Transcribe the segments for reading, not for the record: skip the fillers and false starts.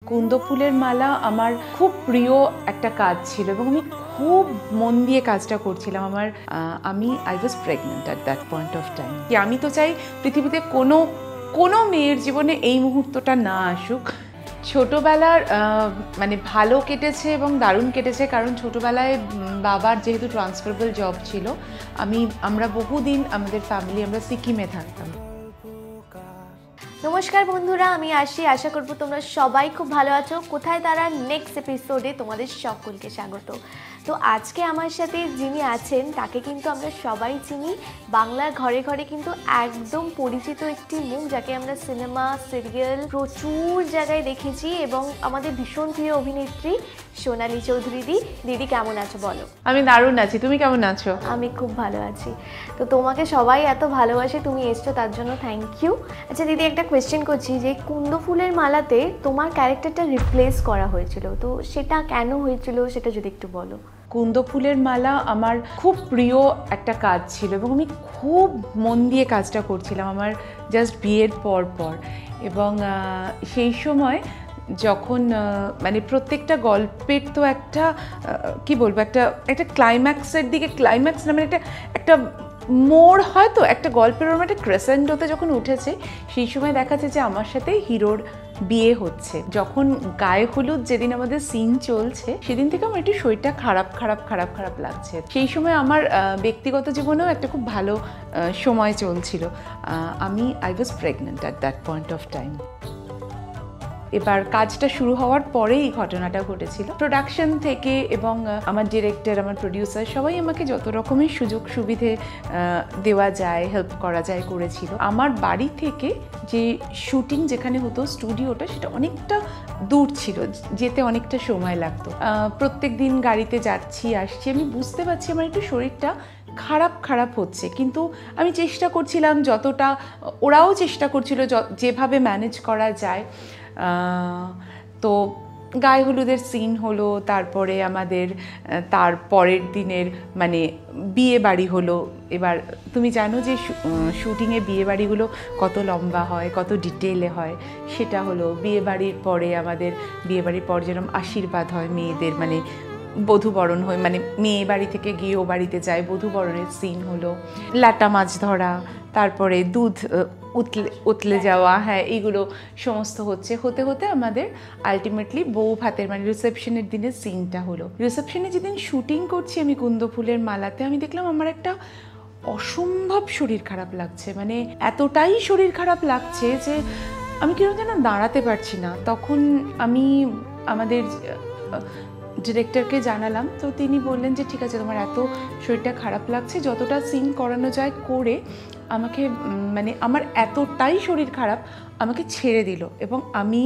কুন্দ ফুলের মালা আমার খুব প্রিয় একটা কাজ ছিল এবং আমি খুব মন দিয়ে কাজটা করছিলাম। আমি was pregnant at that point of time. আমি তো চাই পৃথিবীতে কোনো মেয়ের জীবনে এই মুহূর্তটা না আসুক। ছোটোবেলার মানে ভালো কেটেছে এবং দারুণ কেটেছে, কারণ ছোটোবেলায় বাবার যেহেতু ট্রান্সফারেবল জব ছিল, আমরা বহুদিন আমাদের ফ্যামিলি আমরা সিকিমে থাকতাম। নমস্কার বন্ধুরা, আমি আশা করব তোমরা সবাই খুব ভালো আছো। কোথায় তারা নেক্সট এপিসোডে তোমাদের সকলকে স্বাগত। তো আজকে আমার সাথে যিনি আছেন তাকে কিন্তু আমরা সবাই চিনি। বাংলার ঘরে ঘরে কিন্তু একদম পরিচিত একটি মুখ, যাকে আমরা সিনেমা সিরিয়াল প্রচুর জায়গায় দেখেছি, এবং আমাদের ভীষণ প্রিয় অভিনেত্রী সোনালী চৌধুরী। দিদি কেমন আছো বলো? আমি দারুণ আছি, তুমি কেমন আছো? আমি খুব ভালো আছি। তো তোমাকে সবাই এত ভালোবাসে, তুমি এসছো তার জন্য থ্যাংক ইউ। আচ্ছা দিদি, একটা কোয়েশ্চেন করছি যে কুন্দ ফুলের মালাতে তোমার ক্যারেক্টারটা রিপ্লেস করা হয়েছিল, তো সেটা কেন হয়েছিল সেটা যদি একটু বলো। কুন্দ ফুলের মালা আমার খুব প্রিয় একটা কাজ ছিল এবং আমি খুব মন দিয়ে কাজটা করছিলাম আমার জাস্ট বিয়ের পর এবং সেই সময় যখন মানে প্রত্যেকটা গল্পের তো একটা কি বলবো, একটা ক্লাইম্যাক্সের দিকে, ক্লাইম্যাক্স না মানে একটা মোড় হয়, তো একটা গল্পের ওরকম একটা ক্রেসেন্ডোতে যখন উঠেছে, সেই সময় দেখাচ্ছে যে আমার সাথে হিরোর বিয়ে হচ্ছে। যখন গায়ে হলুদ যেদিন আমাদের সিন চলছে, সেদিন থেকে আমার একটু শরীরটা খারাপ লাগছে। সেই সময় আমার ব্যক্তিগত জীবনেও একটা খুব ভালো সময় চলছিল। I was pregnant at that point of time. এবার কাজটা শুরু হওয়ার পরেই এই ঘটনাটা ঘটেছিল। প্রোডাকশন থেকে এবং আমার ডিরেক্টর, আমার প্রডিউসার সবাই আমাকে যত রকমের সুযোগ সুবিধে দেওয়া যায়, হেল্প করা যায় করেছিল। আমার বাড়ি থেকে যে শুটিং যেখানে হতো, স্টুডিওটা, সেটা অনেকটা দূর ছিল, যেতে অনেকটা সময় লাগতো। প্রত্যেক দিন গাড়িতে যাচ্ছি আসছি, আমি বুঝতে পারছি আমার একটু শরীরটা খারাপ হচ্ছে, কিন্তু আমি চেষ্টা করছিলাম যতটা, ওরাও চেষ্টা করছিল যেভাবে ম্যানেজ করা যায়। তো গায়ে হলুদের সিন হলো, তারপরে আমাদের তার পরের দিনের মানে বিয়ে বাড়ি হলো। এবার তুমি জানো যে শুটিংয়ে বিয়ে বাড়িগুলো কত লম্বা হয়, কত ডিটেলে হয়, সেটা হলো। বিয়ে বাড়ির পরে আমাদের বিয়ে বাড়ির পর যেরকম আশীর্বাদ হয় মেয়েদের, মানে বধূবরণ হয়, মানে মেয়ে বাড়ি থেকে গিয়ে ও বাড়িতে যায়, বধূবরণের সিন হলো, লাটা মাছ ধরা, তারপরে দুধ উতলে যাওয়া, হ্যাঁ, এইগুলো সমস্ত হতে আমাদের আলটিমেটলি বউ ভাতের মানে রিসেপশনের দিনের সিনটা হলো। রিসেপশনে যেদিন শুটিং করছি আমি কুন্দ ফুলের মালাতে, আমি দেখলাম আমার একটা অসম্ভব শরীর খারাপ লাগছে, মানে এতটাই শরীর খারাপ লাগছে যে আমি কিরকম যেন দাঁড়াতে পারছি না। তখন আমি আমাদের ডিরেক্টরকে জানালাম, তো তিনি বললেন যে ঠিক আছে, তোমার এত শরীরটা খারাপ লাগছে, যতটা সিন করানো যায় করে আমাকে, মানে আমার এতটাই শরীর খারাপ, আমাকে ছেড়ে দিল। এবং আমি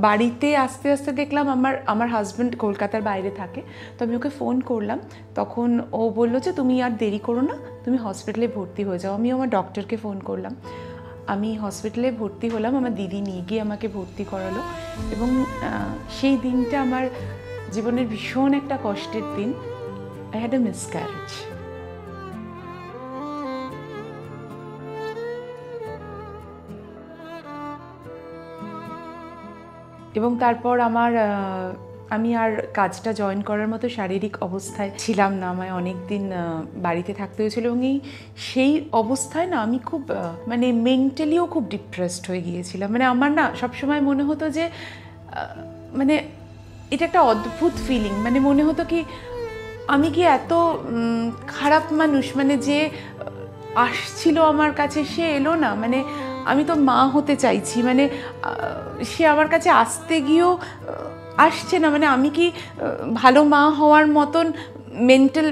বাড়িতে আস্তে দেখলাম আমার হাজব্যান্ড কলকাতার বাইরে থাকে, তো আমি ওকে ফোন করলাম। তখন ও বললো যে তুমি আর দেরি করো না, তুমি হসপিটালে ভর্তি হয়ে যাও। আমি আমার ডক্টরকে ফোন করলাম, আমি হসপিটালে ভর্তি হলাম, আমার দিদি নিয়ে গিয়ে আমাকে ভর্তি করালো। এবং সেই দিনটা আমার জীবনের ভীষণ একটা কষ্টের দিন। I had a miscarriage. এবং তারপর আমি আর কাজটা জয়েন করার মতো শারীরিক অবস্থায় ছিলাম না, আমায় অনেক দিন বাড়িতে থাকতে হয়েছিল। এবং সেই অবস্থায় না আমি খুব মানে মেন্টালিও খুব ডিপ্রেসড হয়ে গিয়েছিলাম। মানে আমার না সবসময় মনে হতো যে মানে এটা একটা অদ্ভুত ফিলিং, মানে মনে হতো কি আমি কি এত খারাপ মানুষ, মানে যে আসছিল আমার কাছে সে এলো না, মানে আমি তো মা হতে চাইছি, মানে সে আমার কাছে আসতে গিয়েও আসছে না, মানে আমি কি ভালো মা হওয়ার মতন মেন্টাল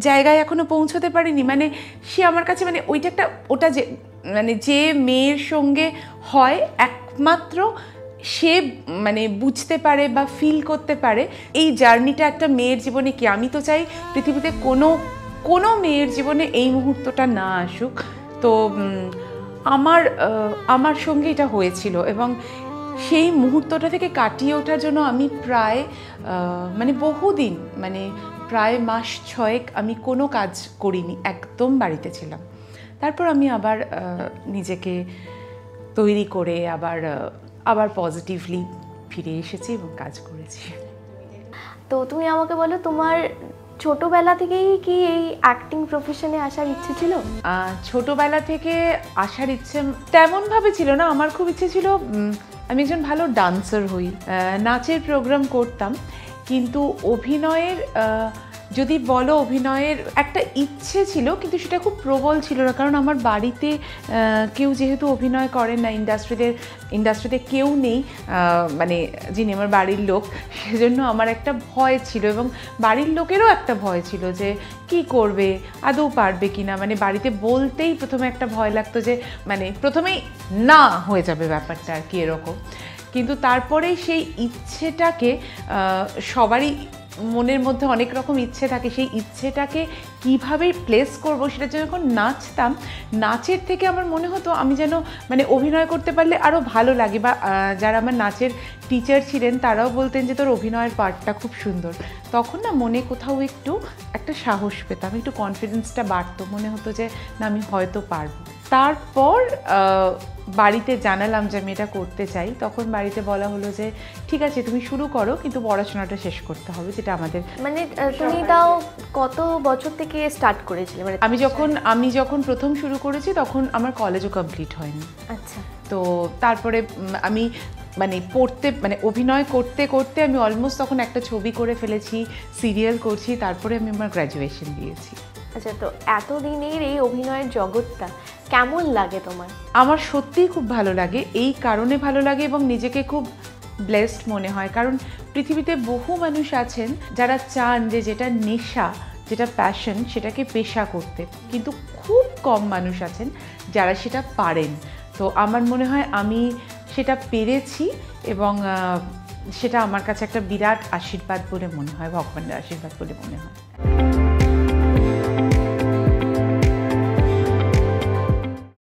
জায়গায় এখনো পৌঁছতে পারিনি। মানে সে আমার কাছে, মানে ওটা যে মানে যে মেয়ের সঙ্গে হয় একমাত্র সে মানে বুঝতে পারে বা ফিল করতে পারে এই জার্নিটা একটা মেয়ের জীবনে কি। আমি তো চাই পৃথিবীতে কোনো মেয়ের জীবনে এই মুহূর্তটা না আসুক। তো আমার সঙ্গে এটা হয়েছিল, এবং সেই মুহূর্তটা থেকে কাটিয়ে ওঠার জন্য আমি প্রায় মানে বহুদিন, মানে প্রায় মাস 6 আমি কোনো কাজ করিনি, একদম বাড়িতে ছিলাম। তারপর আমি আবার নিজেকে তৈরি করে আবার পজিটিভলি ফিরে এসেছি এবং কাজ করেছি। তো তুমি আমাকে বলো, তোমার ছোটবেলা থেকেই কি এই অ্যাক্টিং প্রফেশনে আসার ইচ্ছে ছিল? ছোটবেলা থেকে আসার ইচ্ছে তেমনভাবে ছিল না। আমার খুব ইচ্ছে ছিল আমি একজন ভালো ডান্সার হই, নাচের প্রোগ্রাম করতাম, কিন্তু অভিনয়ের যদি বলো অভিনয়ের একটা ইচ্ছে ছিল, কিন্তু সেটা খুব প্রবল ছিল না। কারণ আমার বাড়িতে কেউ যেহেতু অভিনয় করেন না, ইন্ডাস্ট্রিতে কেউ নেই, মানে যিনি আমার বাড়ির লোক, সেজন্য আমার একটা ভয় ছিল এবং বাড়ির লোকেরও একটা ভয় ছিল যে কি করবে, আদৌ পারবে কিনা। মানে বাড়িতে বলতেই প্রথমে একটা ভয় লাগতো যে মানে প্রথমেই না হয়ে যাবে ব্যাপারটা আর কি এরকম। কিন্তু তারপরে সেই ইচ্ছেটাকে সবারই মনের মধ্যে অনেক রকম ইচ্ছে থাকে, সেই ইচ্ছেটাকে কীভাবে প্লেস করব সেটার জন্য যখন নাচতাম, নাচের থেকে আমার মনে হতো আমি যেন মানে অভিনয় করতে পারলে আরও ভালো লাগে। বা যারা আমার নাচের টিচার ছিলেন তারাও বলতেন যে তোর অভিনয়ের পার্টটা খুব সুন্দর। তখন না মনে কোথাও একটু একটা সাহস পেতাম, একটু কনফিডেন্সটা বাড়তো, মনে হতো যে না আমি হয়তো পারবো। তারপর বাড়িতে জানালাম যে আমি এটা করতে চাই, তখন বাড়িতে বলা হলো যে ঠিক আছে তুমি শুরু করো, কিন্তু পড়াশোনাটা শেষ করতে হবে, যেটা আমাদের মানে তুমি তাও কত বছর থেকে স্টার্ট করেছিলে? মানে আমি যখন প্রথম শুরু করেছি তখন আমার কলেজও কমপ্লিট হয়নি। আচ্ছা। তো তারপরে আমি মানে অভিনয় করতে করতে আমি অলমোস্ট তখন একটা ছবি করে ফেলেছি, সিরিয়াল করছি, তারপরে আমি আমার গ্র্যাজুয়েশন দিয়েছি। আচ্ছা, তো এতদিনের এই অভিনয়ের জগৎটা কেমন লাগে তোমার? আমার সত্যিই খুব ভালো লাগে, এই কারণে ভালো লাগে এবং নিজেকে খুব ব্লেসড মনে হয়। কারণ পৃথিবীতে বহু মানুষ আছেন যারা চান যে যেটা নেশা, যেটা প্যাশন, সেটাকে পেশা করতে, কিন্তু খুব কম মানুষ আছেন যারা সেটা পারেন। তো আমার মনে হয় আমি সেটা পেরেছি এবং সেটা আমার কাছে একটা বিরাট আশীর্বাদ বলে মনে হয়, ভগবানের আশীর্বাদ বলে মনে হয়।